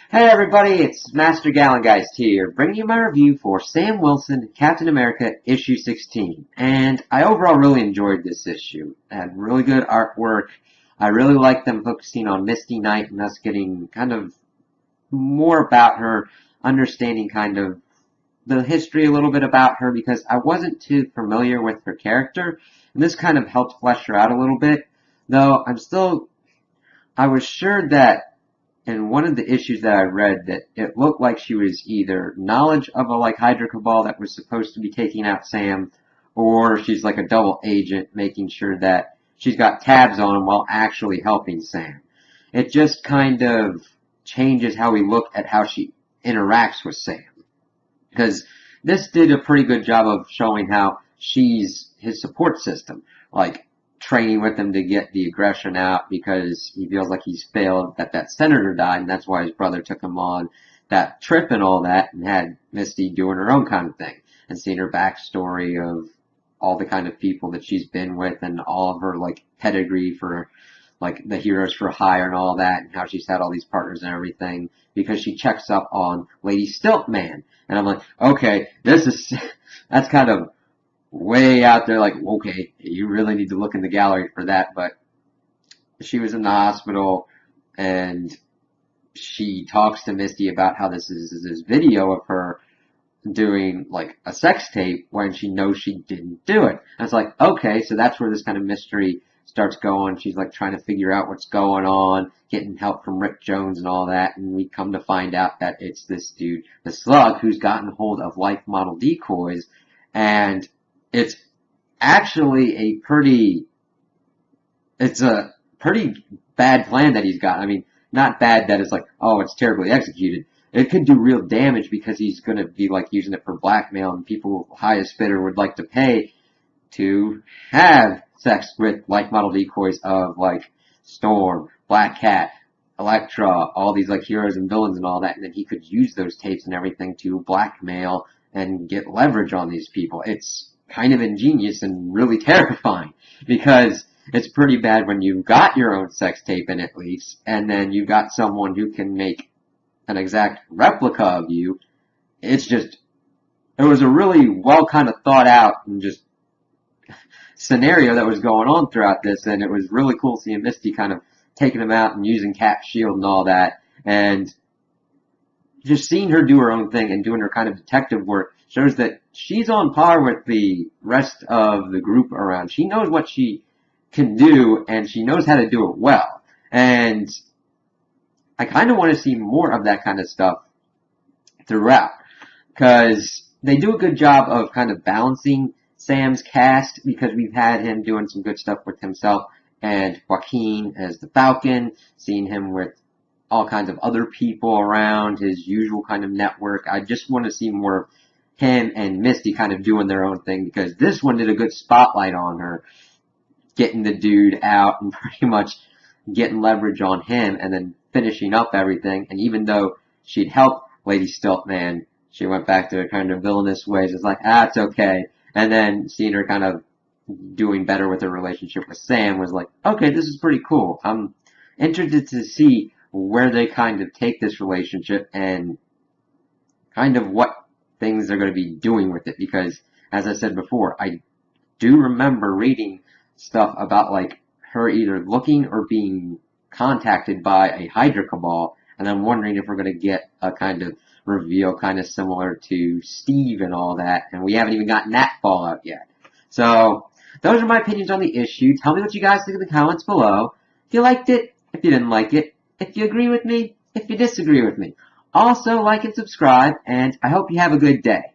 Hey everybody, it's Master Gallengeist here, bringing you my review for Sam Wilson, Captain America, issue 16. And I overall really enjoyed this issue. It had really good artwork. I really liked them focusing on Misty Knight and us getting kind of more about her, understanding kind of the history a little bit about her because I wasn't too familiar with her character. And this kind of helped flesh her out a little bit. Though I was sure that in one of the issues that I read that it looked like she was either knowledge of a Hydra Cabal that was supposed to be taking out Sam, or she's like a double agent making sure that she's got tabs on him while actually helping Sam. It just kind of changes how we look at how she interacts with Sam. Because this did a pretty good job of showing how she's his support system. Like, training with him to get the aggression out because he feels like he's failed that senator died, and that's why his brother took him on that trip and all that, and had Misty doing her own kind of thing, and seeing her backstory of all the kind of people that she's been with, and all of her, pedigree for, the Heroes for Hire and all that, and how she's had all these partners and everything, because she checks up on Lady Stiltman. And I'm like, okay, that's kind of way out there, okay, you really need to look in the gallery for that, but she was in the hospital, and she talks to Misty about how this is this video of her doing, a sex tape when she knows she didn't do it. And it's like, okay, so that's where this kind of mystery starts going. She's, trying to figure out what's going on, getting help from Rick Jones and all that, and we come to find out that it's this dude, the Slug, who's gotten hold of life model decoys, and it's actually a pretty bad plan that he's got. I mean, not bad that it's it's terribly executed. It could do real damage because he's going to be, using it for blackmail, and people, highest bidder, would like to pay to have sex with life model decoys of, Storm, Black Cat, Elektra, all these, heroes and villains and all that, and then he could use those tapes and everything to blackmail and get leverage on these people. It's kind of ingenious and really terrifying, because it's pretty bad when you've got your own sex tape in at least, and then you've got someone who can make an exact replica of you. It was a really well kind of thought out and just scenario that was going on throughout this, and it was really cool seeing Misty kind of taking him out and using Cap's shield and all that, and just seeing her do her own thing and doing her kind of detective work shows that she's on par with the rest of the group around. She knows what she can do, and she knows how to do it well. And I kind of want to see more of that kind of stuff throughout, because they do a good job of kind of balancing Sam's cast, because we've had him doing some good stuff with himself and Joaquin as the Falcon, seeing him with all kinds of other people around his usual kind of network. I just want to see more of him and Misty kind of doing their own thing, because this one did a good spotlight on her, getting the dude out and pretty much getting leverage on him and then finishing up everything. And even though she'd helped Lady Stiltman, she went back to her kind of villainous ways. It's like, it's okay. And then seeing her kind of doing better with her relationship with Sam was like, okay, this is pretty cool. I'm interested to see where they kind of take this relationship and kind of what things they're going to be doing with it, because, as I said before, I do remember reading stuff about, her either looking or being contacted by a Hydra Cabal, and I'm wondering if we're going to get a kind of reveal kind of similar to Steve and all that, and we haven't even gotten that fallout yet. So, those are my opinions on the issue. Tell me what you guys think in the comments below. If you liked it, if you didn't like it, if you agree with me, if you disagree with me. Also, like and subscribe, and I hope you have a good day.